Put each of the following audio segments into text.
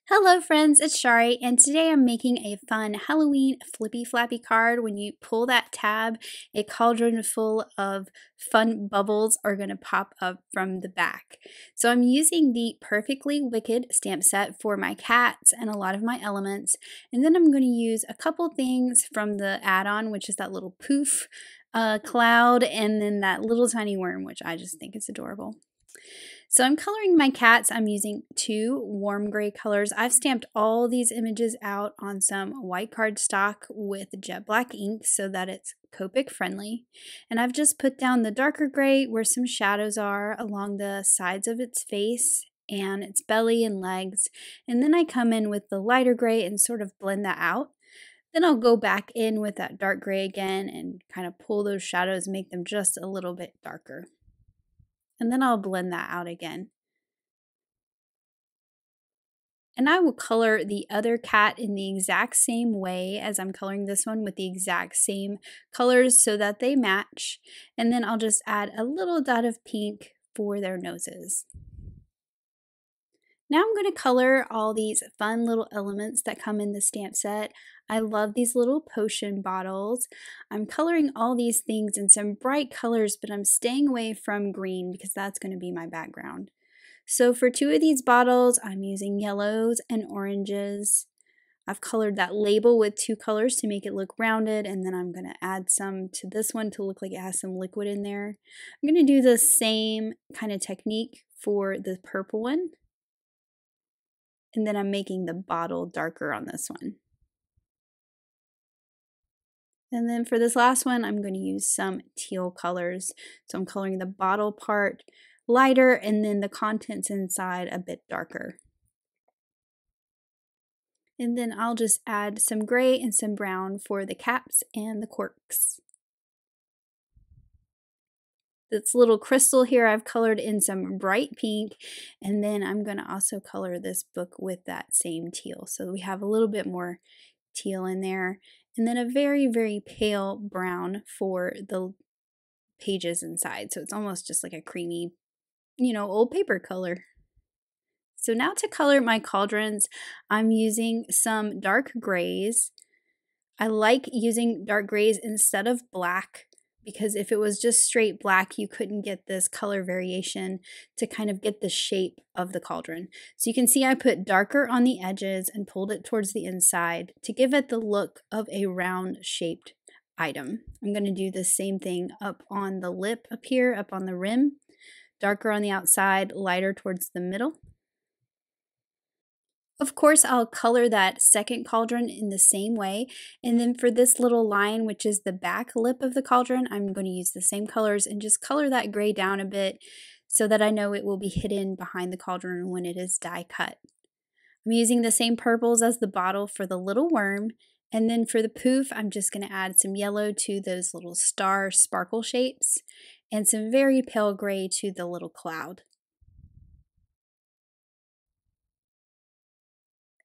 Hello friends, it's Shari, and today I'm making a fun Halloween Flippy Flappy card. When you pull that tab, a cauldron full of fun bubbles are going to pop up from the back. So I'm using the Purrfectly Wicked stamp set for my cats and a lot of my elements, and then I'm going to use a couple things from the add-on, which is that little poof cloud, and then that little tiny worm, which I just think is adorable. So I'm coloring my cats. I'm using two warm gray colors. I've stamped all these images out on some white cardstock with jet black ink so that it's Copic friendly. And I've just put down the darker gray where some shadows are along the sides of its face and its belly and legs. And then I come in with the lighter gray and sort of blend that out. Then I'll go back in with that dark gray again and kind of pull those shadows, make them just a little bit darker. And then I'll blend that out again. And I will color the other cat in the exact same way as I'm coloring this one, with the exact same colors so that they match. And then I'll just add a little dot of pink for their noses. Now I'm going to color all these fun little elements that come in the stamp set. I love these little potion bottles. I'm coloring all these things in some bright colors, but I'm staying away from green because that's going to be my background. So for two of these bottles, I'm using yellows and oranges. I've colored that label with two colors to make it look rounded, and then I'm going to add some to this one to look like it has some liquid in there. I'm going to do the same kind of technique for the purple one. And then I'm making the bottle darker on this one. And then for this last one, I'm going to use some teal colors. So I'm coloring the bottle part lighter and then the contents inside a bit darker. And then I'll just add some gray and some brown for the caps and the corks. This little crystal here I've colored in some bright pink, and then I'm going to also color this book with that same teal. So we have a little bit more teal in there, and then a very, very pale brown for the pages inside. So it's almost just like a creamy, old paper color. So now to color my cauldrons, I'm using some dark grays. I like using dark grays instead of black, because if it was just straight black, you couldn't get this color variation to kind of get the shape of the cauldron. So you can see I put darker on the edges and pulled it towards the inside to give it the look of a round shaped item. I'm going to do the same thing up on the lip up here, up on the rim. Darker on the outside, lighter towards the middle. Of course, I'll color that second cauldron in the same way. And then for this little line, which is the back lip of the cauldron, I'm going to use the same colors and just color that gray down a bit so that I know it will be hidden behind the cauldron when it is die cut. I'm using the same purples as the bottle for the little worm. And then for the poof, I'm just going to add some yellow to those little star sparkle shapes and some very pale gray to the little cloud.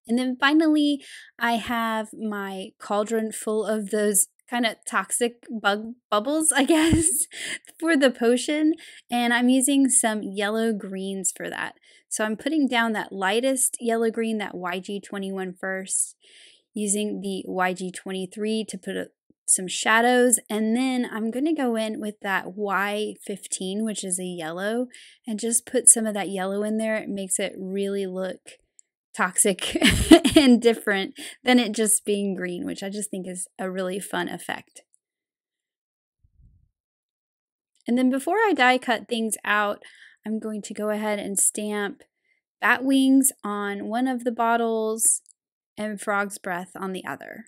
And then finally, I have my cauldron full of those kind of toxic bug bubbles, I guess, for the potion. And I'm using some yellow greens for that. So I'm putting down that lightest yellow green, that YG21 first, using the YG23 to put some shadows. And then I'm going to go in with that Y15, which is a yellow, and just put some of that yellow in there. It makes it really look toxic and different than it just being green, which I just think is a really fun effect. And then before I die cut things out, I'm going to go ahead and stamp bat wings on one of the bottles and frog's breath on the other.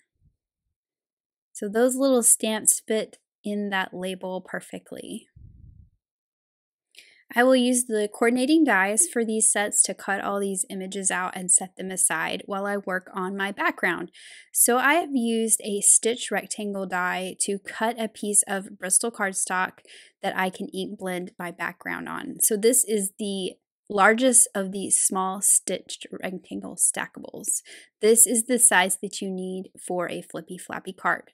So those little stamps fit in that label perfectly. I will use the coordinating dies for these sets to cut all these images out and set them aside while I work on my background. So I have used a stitch rectangle die to cut a piece of Bristol cardstock that I can ink blend my background on. So this is the largest of these small stitched rectangle stackables. This is the size that you need for a Flippy Flappy card.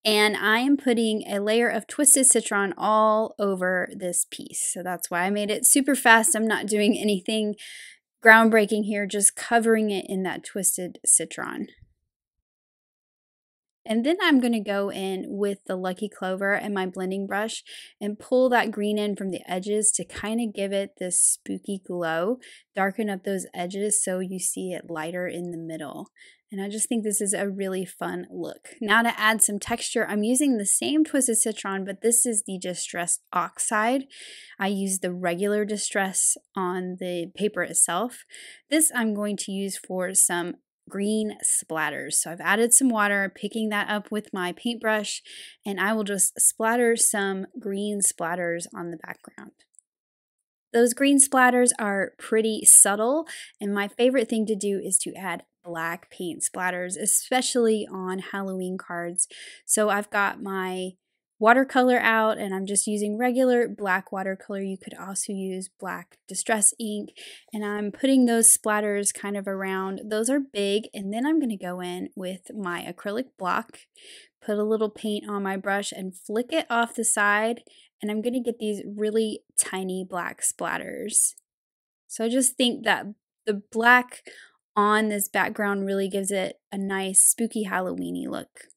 And I am putting a layer of twisted citron all over this piece. So that's why I made it super fast. I'm not doing anything groundbreaking here, just covering it in that twisted citron. And then I'm going to go in with the Lucky Clover and my blending brush and pull that green in from the edges to kind of give it this spooky glow, darken up those edges so you see it lighter in the middle. And I just think this is a really fun look. Now to add some texture, I'm using the same twisted citron, but this is the distressed oxide. I use the regular distress on the paper itself. This I'm going to use for some green splatters. So I've added some water, picking that up with my paintbrush, and I will just splatter some green splatters on the background. Those green splatters are pretty subtle, and my favorite thing to do is to add black paint splatters, especially on Halloween cards. So I've got my watercolor out and I'm just using regular black watercolor. You could also use black distress ink, and I'm putting those splatters kind of around. Those are big, and then I'm going to go in with my acrylic block, put a little paint on my brush and flick it off the side, and I'm going to get these really tiny black splatters. So I just think that the black on this background really gives it a nice spooky Halloween-y look.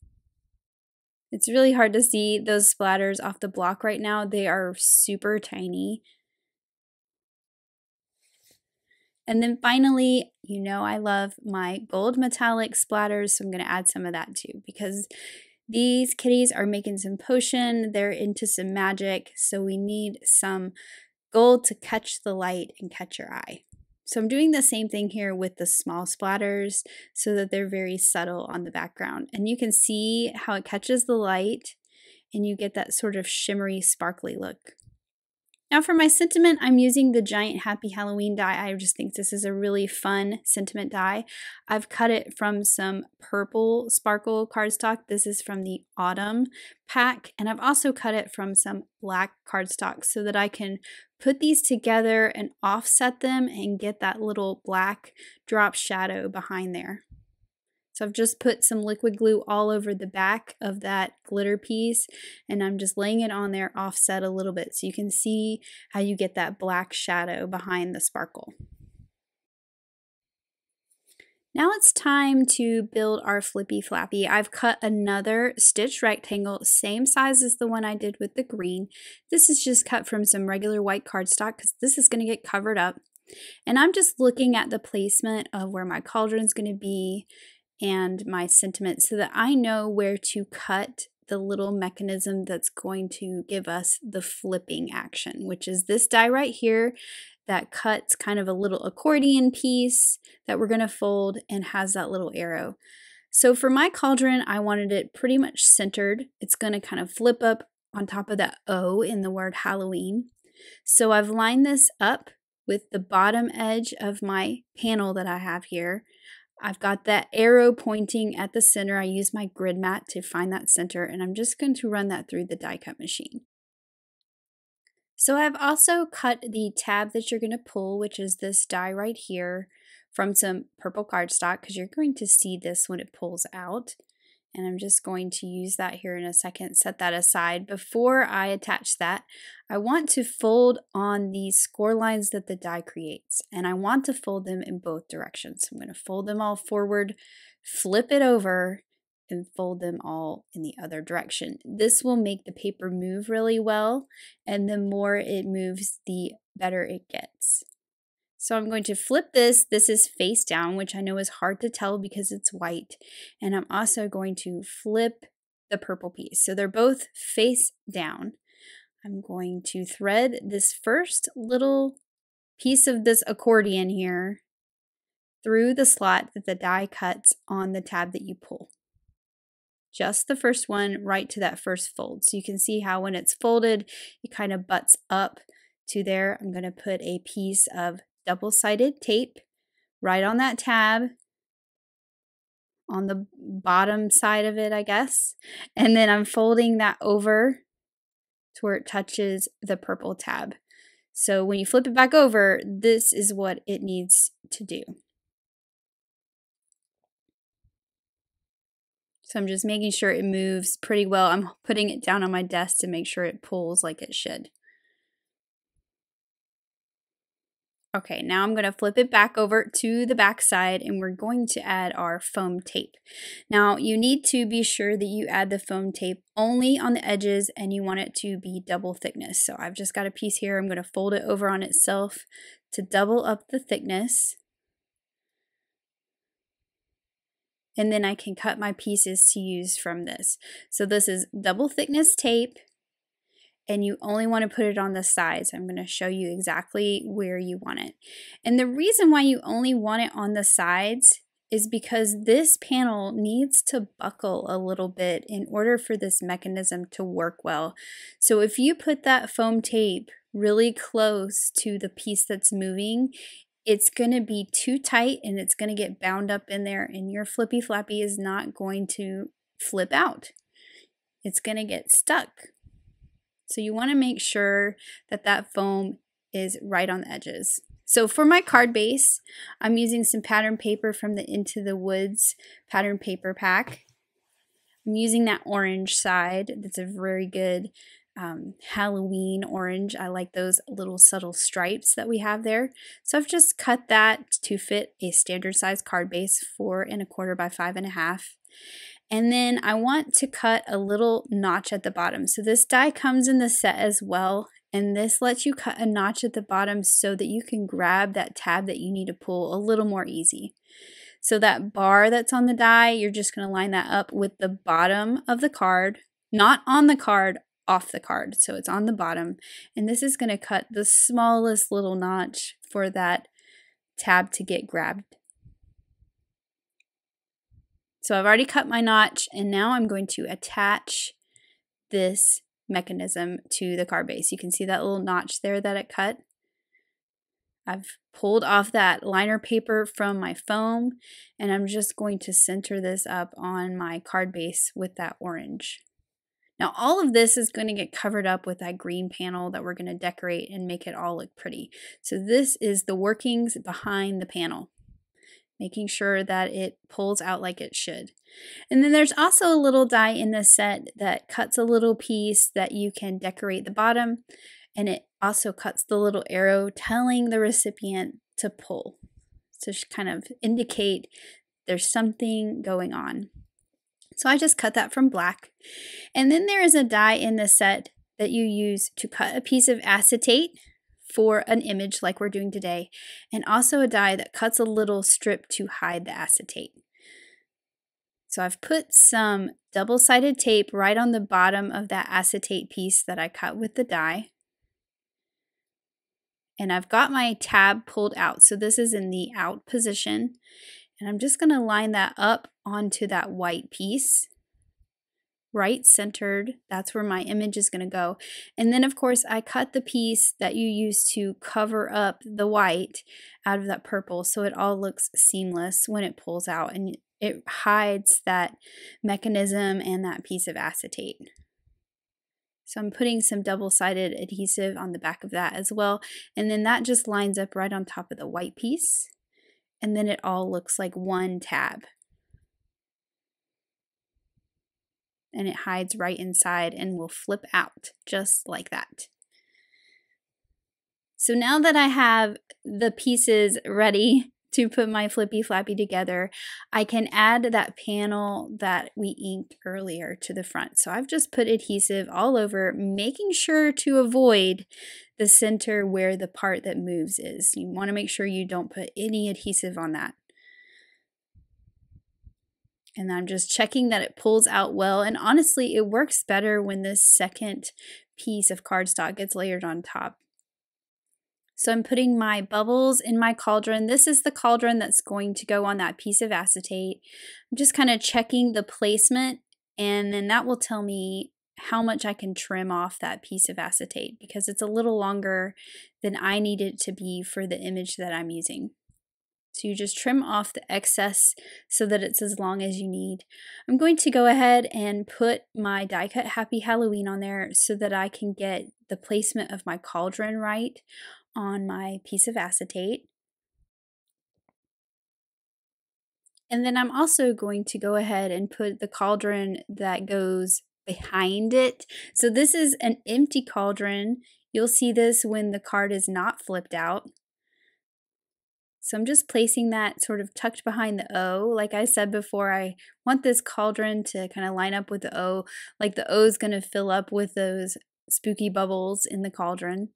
It's really hard to see those splatters off the block right now. They are super tiny. And then finally, you know I love my gold metallic splatters, so I'm going to add some of that too because these kitties are making some potion. They're into some magic, so we need some gold to catch the light and catch your eye. So I'm doing the same thing here with the small splatters so that they're very subtle on the background. And you can see how it catches the light and you get that sort of shimmery, sparkly look. Now for my sentiment, I'm using the giant Happy Halloween die. I just think this is a really fun sentiment die. I've cut it from some purple sparkle cardstock. This is from the Autumn pack. And I've also cut it from some black cardstock so that I can put these together and offset them and get that little black drop shadow behind there. So I've just put some liquid glue all over the back of that glitter piece, and I'm just laying it on there offset a little bit so you can see how you get that black shadow behind the sparkle. Now it's time to build our Flippy Flappy. I've cut another stitch rectangle, same size as the one I did with the green. This is just cut from some regular white cardstock because this is going to get covered up. And I'm just looking at the placement of where my cauldron's going to be and my sentiment so that I know where to cut the little mechanism that's going to give us the flipping action, which is this die right here that cuts kind of a little accordion piece that we're going to fold and has that little arrow. So for my cauldron, I wanted it pretty much centered. It's going to kind of flip up on top of that O in the word Halloween. So I've lined this up with the bottom edge of my panel that I have here. I've got that arrow pointing at the center. I use my grid mat to find that center, and I'm just going to run that through the die cut machine. So I've also cut the tab that you're going to pull, which is this die right here, from some purple cardstock because you're going to see this when it pulls out. And I'm just going to use that here in a second, set that aside. Before I attach that, I want to fold on these score lines that the die creates, and I want to fold them in both directions. So I'm going to fold them all forward, flip it over, and fold them all in the other direction. This will make the paper move really well, and the more it moves, the better it gets. So I'm going to flip this. This is face down, which I know is hard to tell because it's white. And I'm also going to flip the purple piece. So they're both face down. I'm going to thread this first little piece of this accordion here through the slot that the die cuts on the tab that you pull. Just the first one right to that first fold. So you can see how when it's folded, it kind of butts up to there. I'm going to put a piece of double-sided tape right on that tab on the bottom side of it, I guess. And then I'm folding that over to where it touches the purple tab. So when you flip it back over, this is what it needs to do. So I'm just making sure it moves pretty well. I'm putting it down on my desk to make sure it pulls like it should. Okay, now I'm going to flip it back over to the back side and we're going to add our foam tape. Now you need to be sure that you add the foam tape only on the edges and you want it to be double thickness. So I've just got a piece here. I'm going to fold it over on itself to double up the thickness. And then I can cut my pieces to use from this. So this is double thickness tape. And you only want to put it on the sides. I'm going to show you exactly where you want it. And the reason why you only want it on the sides is because this panel needs to buckle a little bit in order for this mechanism to work well. So if you put that foam tape really close to the piece that's moving, it's going to be too tight and it's going to get bound up in there and your Flippy Flappy is not going to flip out. It's going to get stuck. So you want to make sure that that foam is right on the edges. So for my card base, I'm using some pattern paper from the Into the Woods pattern paper pack. I'm using that orange side. That's a very good Halloween orange. I like those little subtle stripes that we have there. So I've just cut that to fit a standard size card base, 4 1/4 by 5 1/2. And then I want to cut a little notch at the bottom. So this die comes in the set as well. And this lets you cut a notch at the bottom so that you can grab that tab that you need to pull a little more easy. So that bar that's on the die, you're just going to line that up with the bottom of the card, not on the card, off the card. So it's on the bottom. And this is going to cut the smallest little notch for that tab to get grabbed. So I've already cut my notch and now I'm going to attach this mechanism to the card base. You can see that little notch there that it cut. I've pulled off that liner paper from my foam and I'm just going to center this up on my card base with that orange. Now all of this is going to get covered up with that green panel that we're going to decorate and make it all look pretty. So this is the workings behind the panel, making sure that it pulls out like it should. And then there's also a little die in this set that cuts a little piece that you can decorate the bottom, and it also cuts the little arrow telling the recipient to pull. So just kind of indicate there's something going on. So I just cut that from black. And then there is a die in the set that you use to cut a piece of acetate for an image like we're doing today, and also a die that cuts a little strip to hide the acetate. So I've put some double-sided tape right on the bottom of that acetate piece that I cut with the die. And I've got my tab pulled out. So this is in the out position. And I'm just going to line that up onto that white piece. Right centered, that's where my image is going to go. And then of course I cut the piece that you use to cover up the white out of that purple so it all looks seamless when it pulls out and it hides that mechanism and that piece of acetate. So I'm putting some double-sided adhesive on the back of that as well, and then that just lines up right on top of the white piece, and then it all looks like one tab. And it hides right inside and will flip out just like that. So now that I have the pieces ready to put my Flippy Flappy together, I can add that panel that we inked earlier to the front. So I've just put adhesive all over, making sure to avoid the center where the part that moves is. You want to make sure you don't put any adhesive on that. And I'm just checking that it pulls out well. And honestly, it works better when this second piece of cardstock gets layered on top. So I'm putting my bubbles in my cauldron. This is the cauldron that's going to go on that piece of acetate. I'm just kind of checking the placement, and then that will tell me how much I can trim off that piece of acetate because it's a little longer than I need it to be for the image that I'm using. So you just trim off the excess so that it's as long as you need. I'm going to go ahead and put my die cut Happy Halloween on there so that I can get the placement of my cauldron right on my piece of acetate. And then I'm also going to go ahead and put the cauldron that goes behind it. So this is an empty cauldron. You'll see this when the card is not flipped out. So I'm just placing that sort of tucked behind the O. Like I said before, I want this cauldron to kind of line up with the O. Like the O is going to fill up with those spooky bubbles in the cauldron.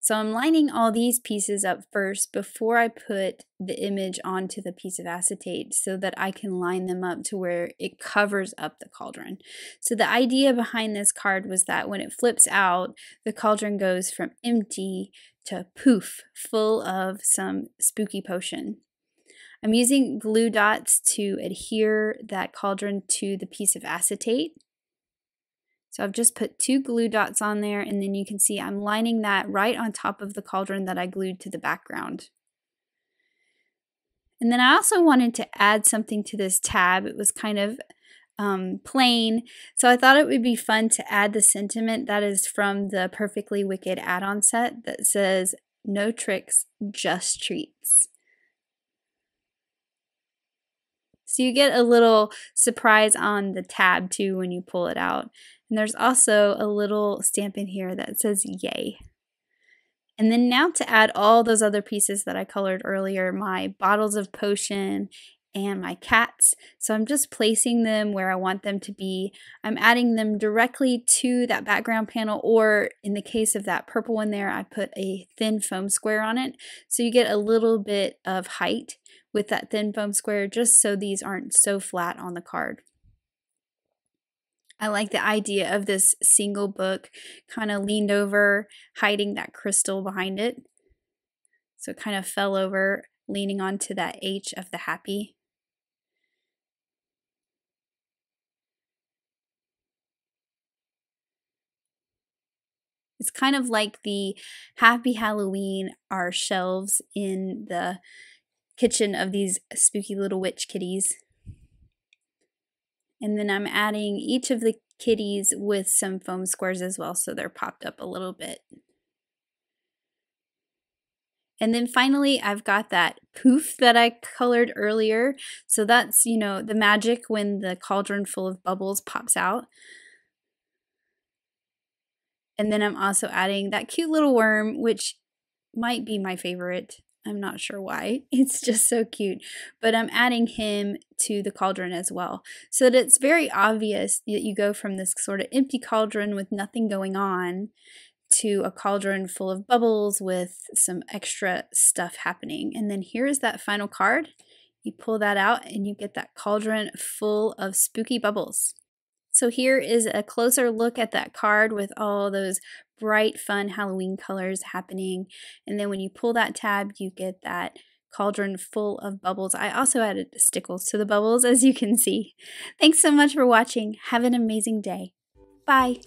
So I'm lining all these pieces up first before I put the image onto the piece of acetate so that I can line them up to where it covers up the cauldron. So the idea behind this card was that when it flips out, the cauldron goes from empty to poof, full of some spooky potion. I'm using glue dots to adhere that cauldron to the piece of acetate. So I've just put 2 glue dots on there, and then you can see I'm lining that right on top of the cauldron that I glued to the background. And then I also wanted to add something to this tab. It was kind of plain, so I thought it would be fun to add the sentiment that is from the Purrfectly Wicked add-on set that says, "No tricks, just treats." So you get a little surprise on the tab too when you pull it out. And there's also a little stamp in here that says yay. And then now to add all those other pieces that I colored earlier, my bottles of potion and my cats. So I'm just placing them where I want them to be. I'm adding them directly to that background panel, or in the case of that purple one there, I put a thin foam square on it. So you get a little bit of height with that thin foam square, just so these aren't so flat on the card. I like the idea of this single book kind of leaned over, hiding that crystal behind it. So it kind of fell over, leaning onto that H of the happy. It's kind of like the Happy Halloween are shelves in the kitchen of these spooky little witch kitties. And then I'm adding each of the kitties with some foam squares as well, so they're popped up a little bit. And then finally, I've got that poof that I colored earlier. So that's, you know, the magic when the cauldron full of bubbles pops out. And then I'm also adding that cute little worm, which might be my favorite. I'm not sure why. It's just so cute. But I'm adding him to the cauldron as well. So that it's very obvious that you go from this sort of empty cauldron with nothing going on to a cauldron full of bubbles with some extra stuff happening. And then here's that final card. You pull that out and you get that cauldron full of spooky bubbles. So here is a closer look at that card with all those bright, fun Halloween colors happening. And then when you pull that tab, you get that cauldron full of bubbles. I also added stickles to the bubbles, as you can see. Thanks so much for watching. Have an amazing day. Bye.